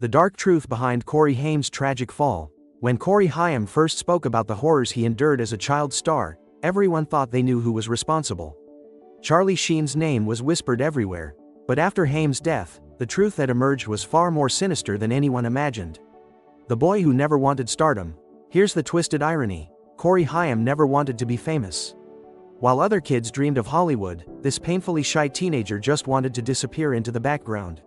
The dark truth behind Corey Haim's tragic fall. When Corey Haim first spoke about the horrors he endured as a child star, everyone thought they knew who was responsible. Charlie Sheen's name was whispered everywhere. But after Haim's death, the truth that emerged was far more sinister than anyone imagined. The boy who never wanted stardom. Here's the twisted irony. Corey Haim never wanted to be famous. While other kids dreamed of Hollywood, this painfully shy teenager just wanted to disappear into the background.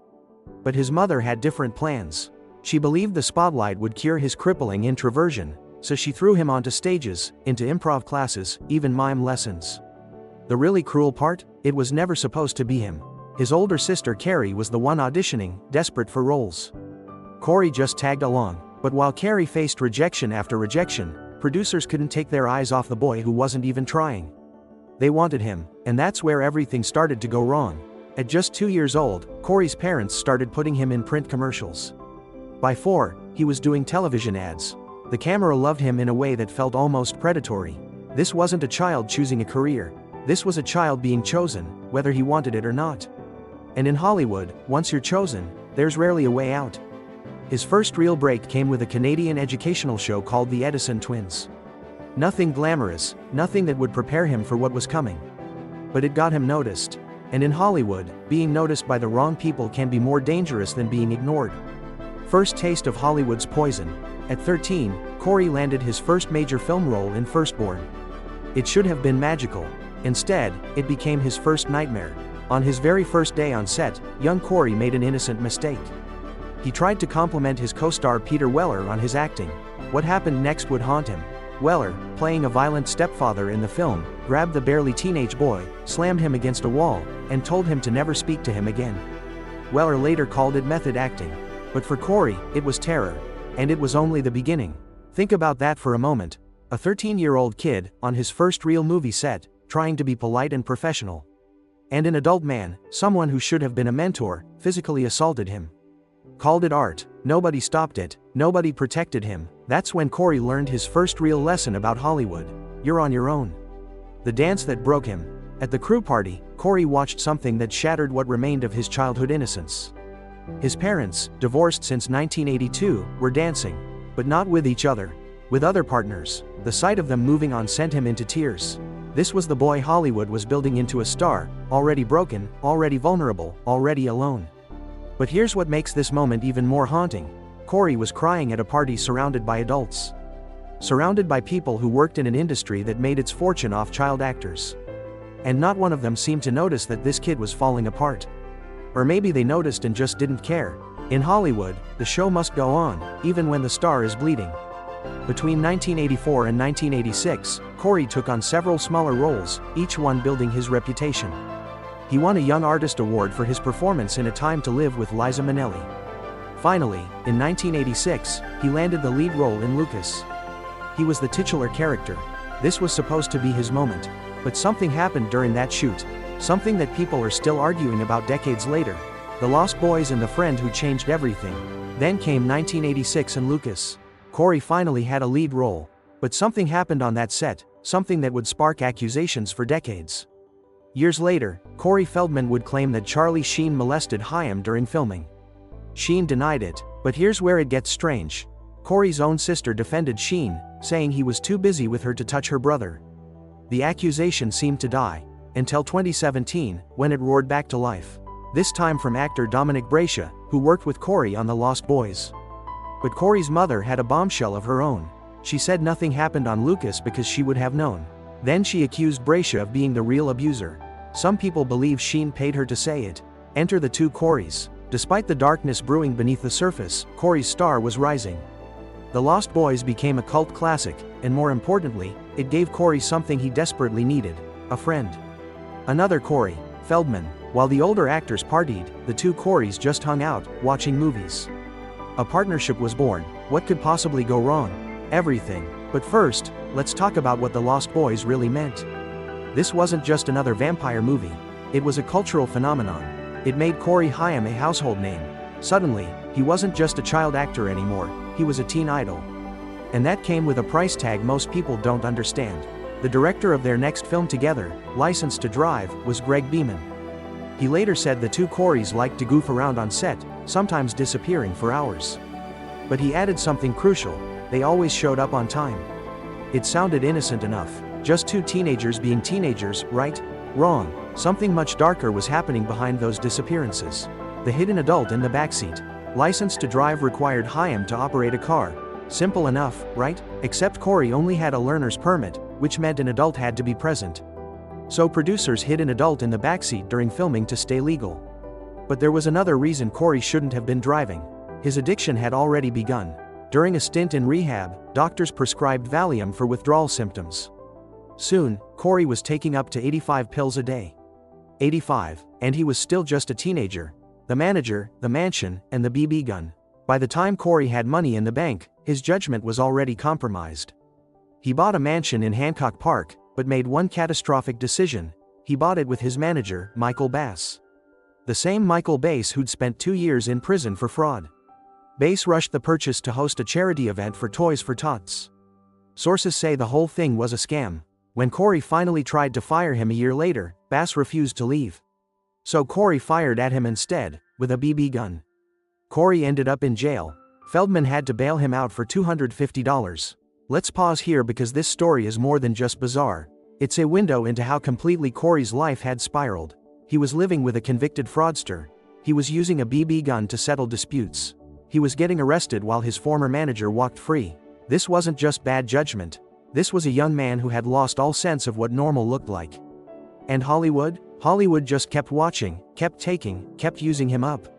But his mother had different plans. She believed the spotlight would cure his crippling introversion, so she threw him onto stages, into improv classes, even mime lessons. The really cruel part? It was never supposed to be him. His older sister Carrie was the one auditioning, desperate for roles. Corey just tagged along, but while Carrie faced rejection after rejection, producers couldn't take their eyes off the boy who wasn't even trying. They wanted him, and that's where everything started to go wrong. At just 2 years old, Corey's parents started putting him in print commercials. By 4, he was doing television ads. The camera loved him in a way that felt almost predatory. This wasn't a child choosing a career. This was a child being chosen, whether he wanted it or not. And in Hollywood, once you're chosen, there's rarely a way out. His first real break came with a Canadian educational show called The Edison Twins. Nothing glamorous, nothing that would prepare him for what was coming. But it got him noticed. And in Hollywood, being noticed by the wrong people can be more dangerous than being ignored. First taste of Hollywood's poison. At 13, Corey landed his first major film role in Firstborn. It should have been magical. Instead, it became his first nightmare. On his very first day on set, young Corey made an innocent mistake. He tried to compliment his co-star Peter Weller on his acting. What happened next would haunt him. Weller, playing a violent stepfather in the film, grabbed the barely teenage boy, slammed him against a wall, and told him to never speak to him again. Weller later called it method acting. But for Corey, it was terror. And it was only the beginning. Think about that for a moment. A 13-year-old kid, on his first real movie set, trying to be polite and professional. And an adult man, someone who should have been a mentor, physically assaulted him. Called it art. Nobody stopped it. Nobody protected him. That's when Corey learned his first real lesson about Hollywood. You're on your own. The dance that broke him. At the crew party, Corey watched something that shattered what remained of his childhood innocence. His parents, divorced since 1982, were dancing. But not with each other. With other partners. The sight of them moving on sent him into tears. This was the boy Hollywood was building into a star, already broken, already vulnerable, already alone. But here's what makes this moment even more haunting. Corey was crying at a party surrounded by adults. Surrounded by people who worked in an industry that made its fortune off child actors. And not one of them seemed to notice that this kid was falling apart. Or maybe they noticed and just didn't care. In Hollywood, the show must go on, even when the star is bleeding. Between 1984 and 1986, Corey took on several smaller roles, each one building his reputation. He won a Young Artist Award for his performance in A Time to Live with Liza Minnelli. Finally, in 1986, he landed the lead role in Lucas. He was the titular character. This was supposed to be his moment. But something happened during that shoot. Something that people are still arguing about decades later. The Lost Boys and the friend who changed everything. Then came 1986 and Lucas. Corey finally had a lead role. But something happened on that set, something that would spark accusations for decades. Years later, Corey Feldman would claim that Charlie Sheen molested Haim during filming. Sheen denied it, but here's where it gets strange. Corey's own sister defended Sheen, saying he was too busy with her to touch her brother. The accusation seemed to die, until 2017, when it roared back to life. This time from actor Dominic Braccia, who worked with Corey on The Lost Boys. But Corey's mother had a bombshell of her own. She said nothing happened on Lucas because she would have known. Then she accused Braccia of being the real abuser. Some people believe Sheen paid her to say it. Enter the two Coreys. Despite the darkness brewing beneath the surface, Corey's star was rising. The Lost Boys became a cult classic, and more importantly, it gave Corey something he desperately needed: a friend. Another Corey, Feldman. While the older actors partied, the two Coreys just hung out, watching movies. A partnership was born. What could possibly go wrong? Everything. But first, let's talk about what The Lost Boys really meant. This wasn't just another vampire movie. It was a cultural phenomenon. It made Corey Haim a household name. Suddenly, he wasn't just a child actor anymore, he was a teen idol. And that came with a price tag most people don't understand. The director of their next film together, License to Drive, was Greg Beeman. He later said the two Coreys liked to goof around on set, sometimes disappearing for hours. But he added something crucial: they always showed up on time. It sounded innocent enough. Just two teenagers being teenagers, right? Wrong. Something much darker was happening behind those disappearances. The hidden adult in the backseat. License to drive required Haim to operate a car. Simple enough, right? Except Corey only had a learner's permit, which meant an adult had to be present. So producers hid an adult in the backseat during filming to stay legal. But there was another reason Corey shouldn't have been driving. His addiction had already begun. During a stint in rehab, doctors prescribed Valium for withdrawal symptoms. Soon, Corey was taking up to 85 pills a day. 85, and he was still just a teenager. The manager, the mansion, and the BB gun. By the time Corey had money in the bank, his judgment was already compromised. He bought a mansion in Hancock Park, but made one catastrophic decision. He bought it with his manager, Michael Bass. The same Michael Bass who'd spent 2 years in prison for fraud. Bass rushed the purchase to host a charity event for Toys for Tots. Sources say the whole thing was a scam. When Corey finally tried to fire him a year later, Bass refused to leave. So Corey fired at him instead, with a BB gun. Corey ended up in jail. Feldman had to bail him out for $250. Let's pause here because this story is more than just bizarre. It's a window into how completely Corey's life had spiraled. He was living with a convicted fraudster. He was using a BB gun to settle disputes. He was getting arrested while his former manager walked free. This wasn't just bad judgment. This was a young man who had lost all sense of what normal looked like. And Hollywood? Hollywood just kept watching, kept taking, kept using him up.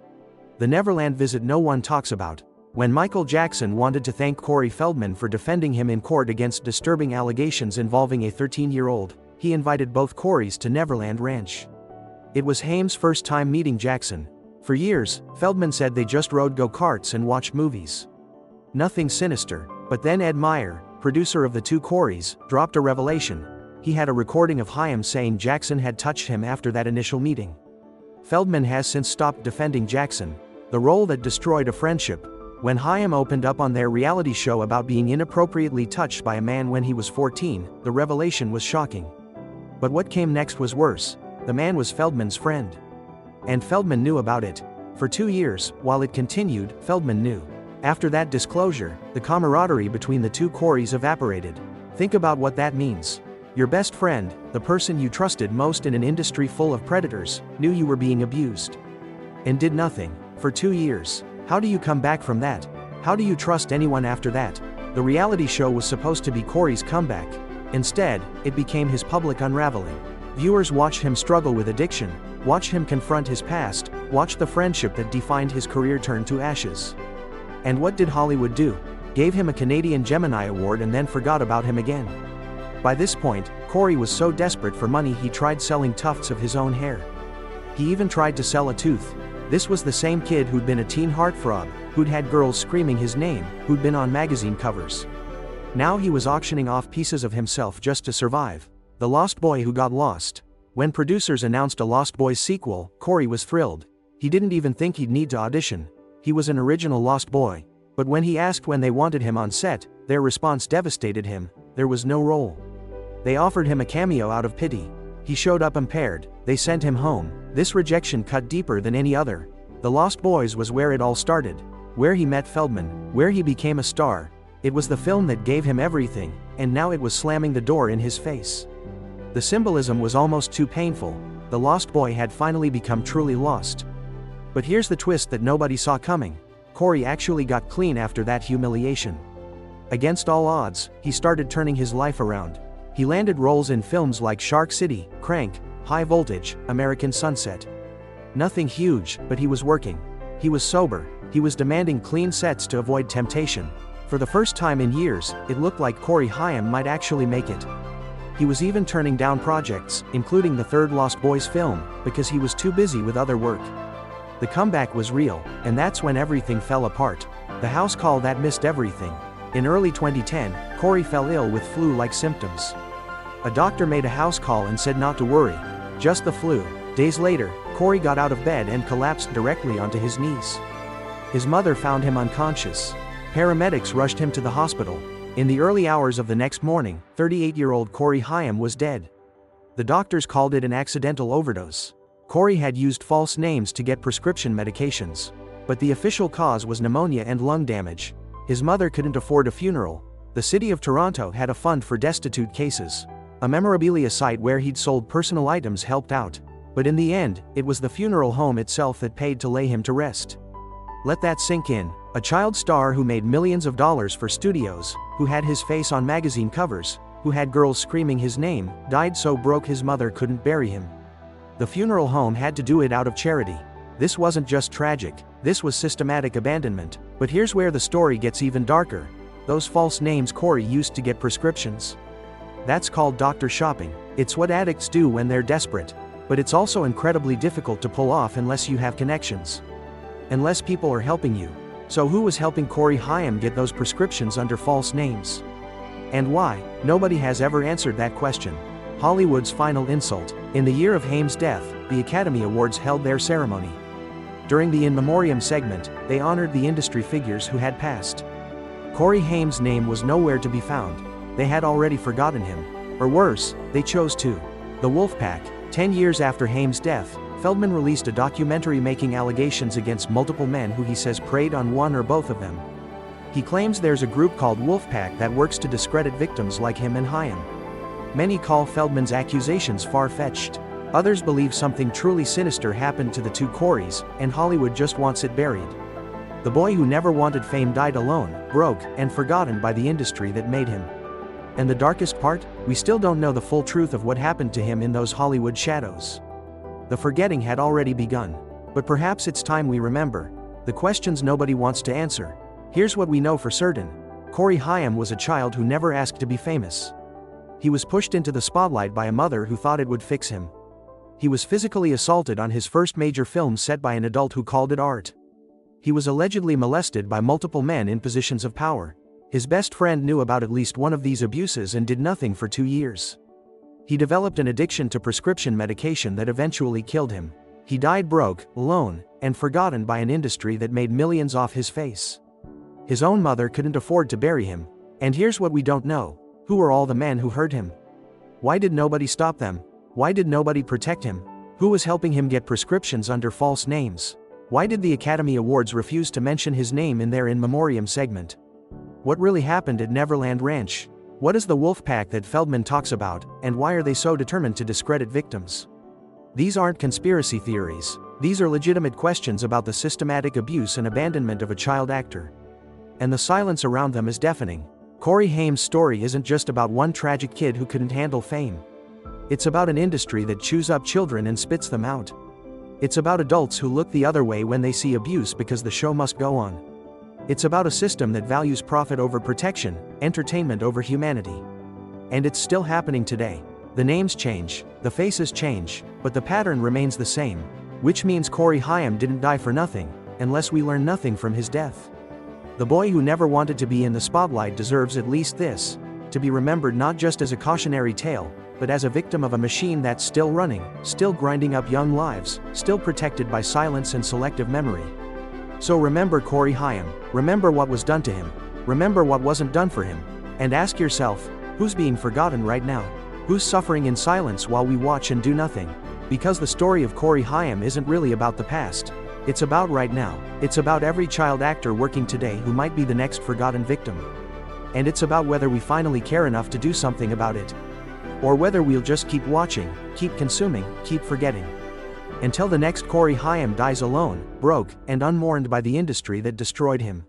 The Neverland visit no one talks about. When Michael Jackson wanted to thank Corey Feldman for defending him in court against disturbing allegations involving a 13-year-old, he invited both Coreys to Neverland Ranch. It was Haim's first time meeting Jackson. For years, Feldman said they just rode go-karts and watched movies. Nothing sinister. But then Ed Meyer, producer of the two Coreys, dropped a revelation. He had a recording of Haim saying Jackson had touched him after that initial meeting. Feldman has since stopped defending Jackson, the role that destroyed a friendship. When Haim opened up on their reality show about being inappropriately touched by a man when he was 14, the revelation was shocking. But what came next was worse. The man was Feldman's friend. And Feldman knew about it. For 2 years, while it continued, Feldman knew. After that disclosure, the camaraderie between the two Coreys evaporated. Think about what that means. Your best friend, the person you trusted most in an industry full of predators, knew you were being abused. And did nothing. For 2 years. How do you come back from that? How do you trust anyone after that? The reality show was supposed to be Corey's comeback. Instead, it became his public unraveling. Viewers watched him struggle with addiction, watched him confront his past, watched the friendship that defined his career turn to ashes. And what did Hollywood do? Gave him a Canadian Gemini Award and then forgot about him again. By this point, Corey was so desperate for money he tried selling tufts of his own hair. He even tried to sell a tooth. This was the same kid who'd been a teen heartthrob, who'd had girls screaming his name, who'd been on magazine covers. Now he was auctioning off pieces of himself just to survive. The Lost Boy Who Got Lost. When producers announced a Lost Boys sequel, Corey was thrilled. He didn't even think he'd need to audition. He was an original Lost Boy. But when he asked when they wanted him on set, their response devastated him. There was no role. They offered him a cameo out of pity. He showed up impaired. They sent him home. This rejection cut deeper than any other. The Lost Boys was where it all started. Where he met Feldman. Where he became a star. It was the film that gave him everything, and now it was slamming the door in his face. The symbolism was almost too painful. The Lost Boy had finally become truly lost. But here's the twist that nobody saw coming. Corey actually got clean after that humiliation. Against all odds, he started turning his life around. He landed roles in films like Shark City, Crank, High Voltage, American Sunset. Nothing huge, but he was working. He was sober. He was demanding clean sets to avoid temptation. For the first time in years, it looked like Corey Haim might actually make it. He was even turning down projects, including the third Lost Boys film, because he was too busy with other work. The comeback was real, and that's when everything fell apart. The house call that missed everything. In early 2010, Corey fell ill with flu-like symptoms. A doctor made a house call and said not to worry. Just the flu. Days later, Corey got out of bed and collapsed directly onto his knees. His mother found him unconscious. Paramedics rushed him to the hospital. In the early hours of the next morning, 38-year-old Corey Haim was dead. The doctors called it an accidental overdose. Corey had used false names to get prescription medications. But the official cause was pneumonia and lung damage. His mother couldn't afford a funeral. The city of Toronto had a fund for destitute cases. A memorabilia site where he'd sold personal items helped out. But in the end, it was the funeral home itself that paid to lay him to rest. Let that sink in. A child star who made millions of dollars for studios, who had his face on magazine covers, who had girls screaming his name, died so broke his mother couldn't bury him. The funeral home had to do it out of charity. This wasn't just tragic, this was systematic abandonment. But here's where the story gets even darker. Those false names Corey used to get prescriptions. That's called doctor shopping. It's what addicts do when they're desperate. But it's also incredibly difficult to pull off unless you have connections. Unless people are helping you. So who was helping Corey Haim get those prescriptions under false names? And why? Nobody has ever answered that question. Hollywood's final insult. In the year of Haim's death, the Academy Awards held their ceremony. During the in memoriam segment, they honored the industry figures who had passed. Corey Haim's name was nowhere to be found. They had already forgotten him. Or worse, they chose to. The Wolfpack. 10 years after Haim's death, Feldman released a documentary making allegations against multiple men who he says preyed on one or both of them. He claims there's a group called Wolfpack that works to discredit victims like him and Haim. Many call Feldman's accusations far-fetched. Others believe something truly sinister happened to the two Coreys, and Hollywood just wants it buried. The boy who never wanted fame died alone, broke, and forgotten by the industry that made him. And the darkest part? We still don't know the full truth of what happened to him in those Hollywood shadows. The forgetting had already begun. But perhaps it's time we remember. The questions nobody wants to answer. Here's what we know for certain. Corey Haim was a child who never asked to be famous. He was pushed into the spotlight by a mother who thought it would fix him. He was physically assaulted on his first major film set by an adult who called it art. He was allegedly molested by multiple men in positions of power. His best friend knew about at least one of these abuses and did nothing for 2 years. He developed an addiction to prescription medication that eventually killed him. He died broke, alone, and forgotten by an industry that made millions off his face. His own mother couldn't afford to bury him. And here's what we don't know. Who were all the men who hurt him? Why did nobody stop them? Why did nobody protect him? Who was helping him get prescriptions under false names? Why did the Academy Awards refuse to mention his name in their in memoriam segment? What really happened at Neverland Ranch? What is the Wolfpack that Feldman talks about, and why are they so determined to discredit victims? These aren't conspiracy theories. These are legitimate questions about the systematic abuse and abandonment of a child actor. And the silence around them is deafening. Corey Haim's story isn't just about one tragic kid who couldn't handle fame. It's about an industry that chews up children and spits them out. It's about adults who look the other way when they see abuse because the show must go on. It's about a system that values profit over protection, entertainment over humanity. And it's still happening today. The names change, the faces change, but the pattern remains the same. Which means Corey Haim didn't die for nothing, unless we learn nothing from his death. The boy who never wanted to be in the spotlight deserves at least this: to be remembered not just as a cautionary tale, but as a victim of a machine that's still running, still grinding up young lives, still protected by silence and selective memory. So remember Corey Haim, remember what was done to him, remember what wasn't done for him, and ask yourself, who's being forgotten right now? Who's suffering in silence while we watch and do nothing? Because the story of Corey Haim isn't really about the past. It's about right now. It's about every child actor working today who might be the next forgotten victim. And it's about whether we finally care enough to do something about it. Or whether we'll just keep watching, keep consuming, keep forgetting. Until the next Corey Haim dies alone, broke, and unmourned by the industry that destroyed him.